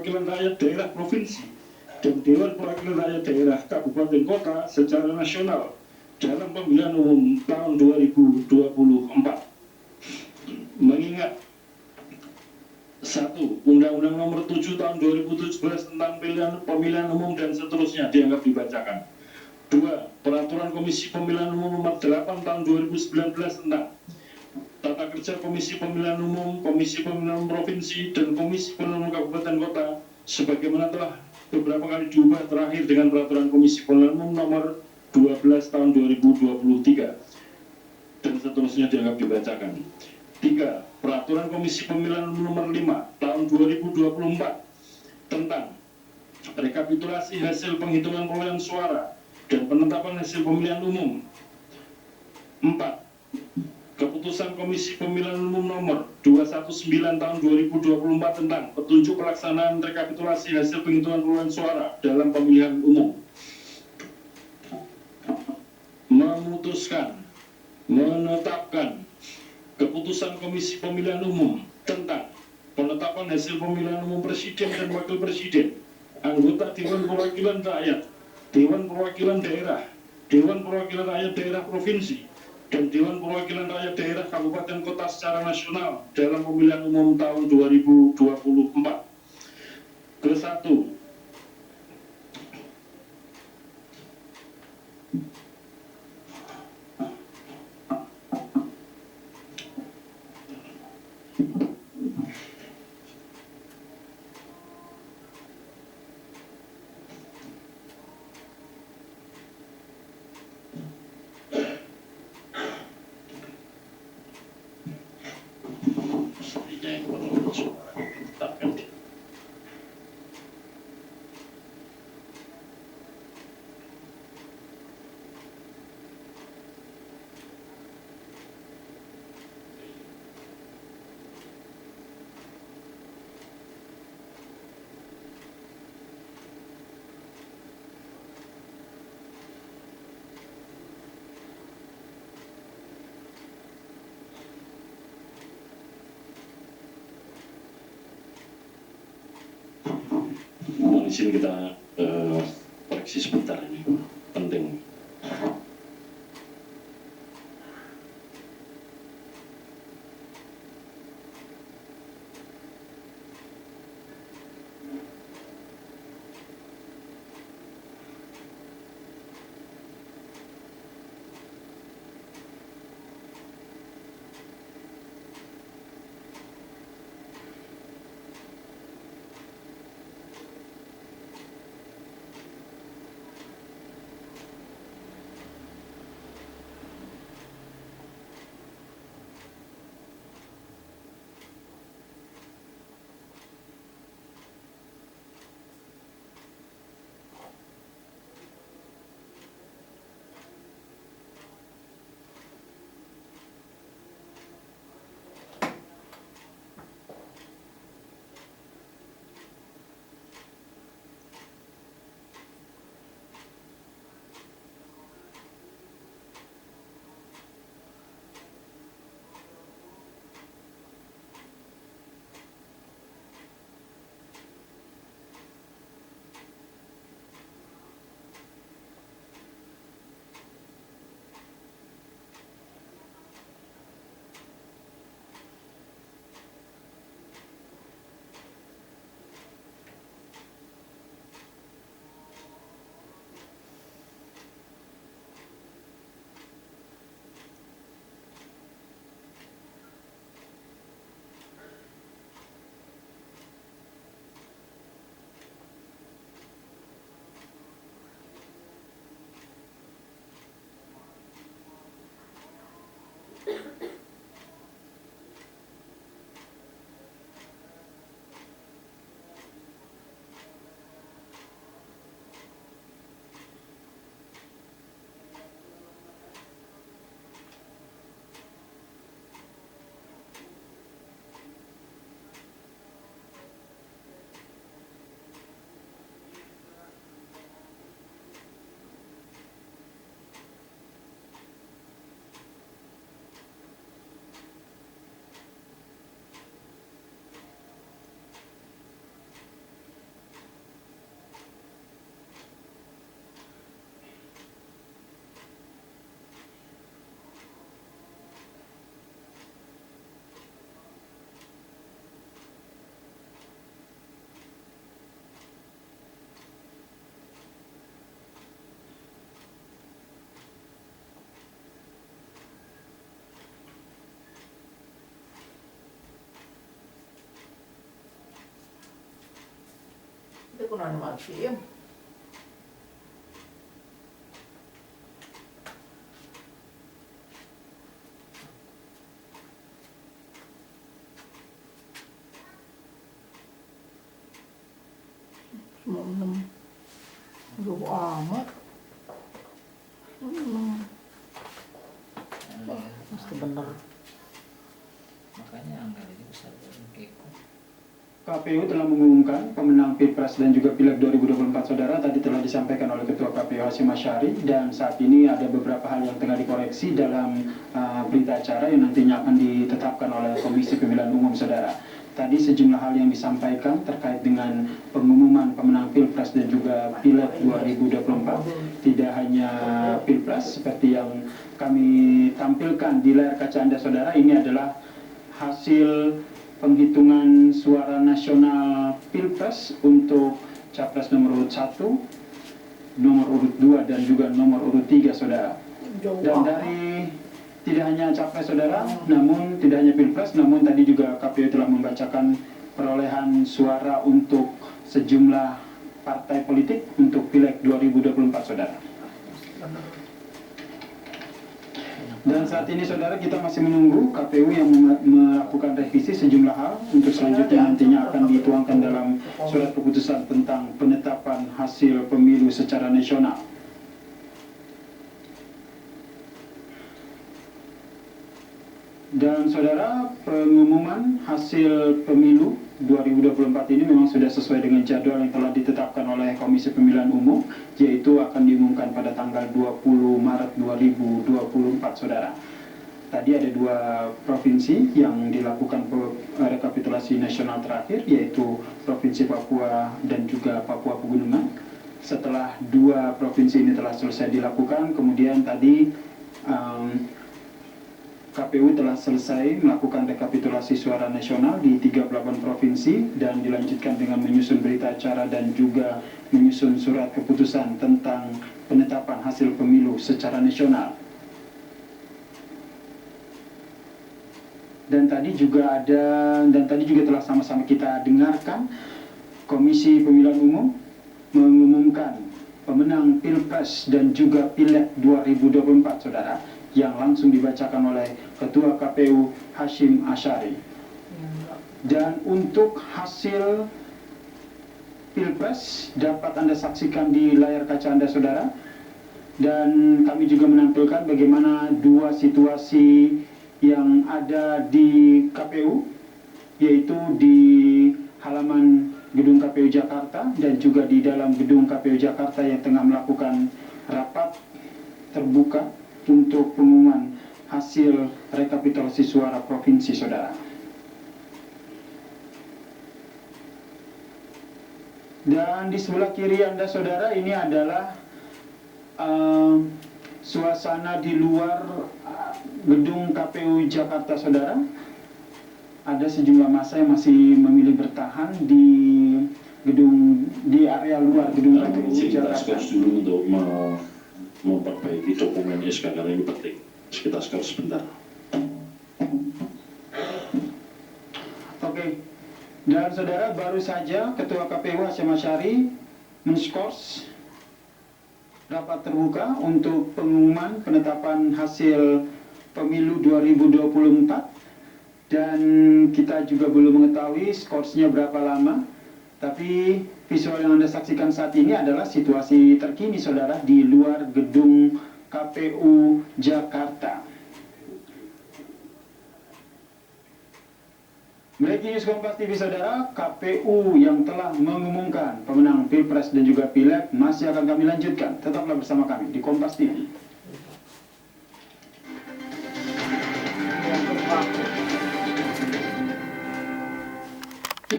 Perwakilan Rakyat Daerah Provinsi dan Dewan Perwakilan Rakyat Daerah Kabupaten Kota secara nasional dalam pemilihan umum tahun 2024. Mengingat 1. Undang-Undang Nomor 7 Tahun 2017 tentang pemilihan umum dan seterusnya dianggap dibacakan. 2. Peraturan Komisi Pemilihan Umum Nomor 8 Tahun 2019 tentang tata kerja Komisi Pemilihan Umum, Komisi Pemilihan Umum Provinsi, dan Komisi Pemilihan Umum Kabupaten Kota sebagaimana telah beberapa kali diubah terakhir dengan Peraturan Komisi Pemilihan Umum Nomor 12 Tahun 2023 dan seterusnya dianggap dibacakan. 3. Peraturan Komisi Pemilihan Umum Nomor 5 Tahun 2024 tentang rekapitulasi hasil penghitungan perolehan suara dan penetapan hasil pemilihan umum. 4. Keputusan Komisi Pemilihan Umum Nomor 219 Tahun 2024 tentang petunjuk pelaksanaan rekapitulasi hasil penghitungan perolehan suara dalam pemilihan umum. Memutuskan, menetapkan Keputusan Komisi Pemilihan Umum tentang penetapan hasil pemilihan umum Presiden dan Wakil Presiden, anggota Dewan Perwakilan Rakyat, Dewan Perwakilan Daerah, Dewan Perwakilan Rakyat Daerah Provinsi, dan Dewan Perwakilan Rakyat Daerah Kabupaten Kota secara nasional dalam pemilihan umum tahun 2024. Ke-1. Di sini kita koreksi sebentar, ini penting. Itu kunaan maksiim. Cuma 6. Jauh amat. 6. Mesti benar. Makanya angka ini besar keko. KPU telah mengumumkan pemenang Pilpres dan juga Pileg 2024 saudara. Tadi telah disampaikan oleh Ketua KPU Hasyim Asyari, dan saat ini ada beberapa hal yang tengah dikoreksi dalam berita acara yang nantinya akan ditetapkan oleh Komisi Pemilihan Umum saudara. Tadi sejumlah hal yang disampaikan terkait dengan pengumuman pemenang Pilpres dan juga Pileg 2024. Tidak hanya Pilpres seperti yang kami tampilkan di layar kaca Anda saudara, ini adalah hasil penghitungan suara nasional Pilpres untuk Capres nomor urut 1, nomor urut 2, dan juga nomor urut 3 saudara. Dan dari tidak hanya Capres saudara, namun tidak hanya Pilpres, namun tadi juga KPU telah membacakan perolehan suara untuk sejumlah partai politik untuk Pileg 2024 saudara. Dan saat ini saudara kita masih menunggu KPU yang melakukan revisi sejumlah hal untuk selanjutnya nantinya akan dituangkan dalam surat keputusan tentang penetapan hasil pemilu secara nasional. Dan saudara, pengumuman hasil pemilu 2024 ini memang sudah sesuai dengan jadwal yang telah ditetapkan oleh Komisi Pemilihan Umum, yaitu akan diumumkan pada tanggal 20 Maret 2024 saudara. Tadi ada 2 provinsi yang dilakukan rekapitulasi nasional terakhir, yaitu Provinsi Papua dan juga Papua Pegunungan. Setelah 2 provinsi ini telah selesai dilakukan, kemudian tadi KPU telah selesai melakukan rekapitulasi suara nasional di 38 provinsi dan dilanjutkan dengan menyusun berita acara dan juga menyusun surat keputusan tentang penetapan hasil pemilu secara nasional. Dan tadi juga telah sama-sama kita dengarkan Komisi Pemilihan Umum mengumumkan pemenang Pilpres dan juga Pileg 2024 saudara, yang langsung dibacakan oleh Ketua KPU Hasyim Asyari. Dan untuk hasil Pilpres dapat Anda saksikan di layar kaca Anda saudara. Dan kami juga menampilkan bagaimana 2 situasi yang ada di KPU, yaitu di halaman gedung KPU Jakarta dan juga di dalam gedung KPU Jakarta yang tengah melakukan rapat terbuka untuk pengumuman hasil rekapitulasi suara provinsi saudara. Dan di sebelah kiri Anda saudara, ini adalah suasana di luar gedung KPU Jakarta saudara. Ada sejumlah massa yang masih memilih bertahan di area luar gedung KPU Jakarta. Dulu untuk memperbaiki dokumennya sekarang ini penting. Kita skor sebentar. Oke. Dan saudara, baru saja Ketua KPU Hasyim Asyari menskors rapat terbuka untuk pengumuman penetapan hasil pemilu 2024, dan kita juga belum mengetahui skorsnya berapa lama. Tapi visual yang Anda saksikan saat ini adalah situasi terkini saudara di luar gedung KPU Jakarta. Breaking News Kompas TV saudara, KPU yang telah mengumumkan pemenang Pilpres dan juga Pileg masih akan kami lanjutkan. Tetaplah bersama kami di Kompas TV.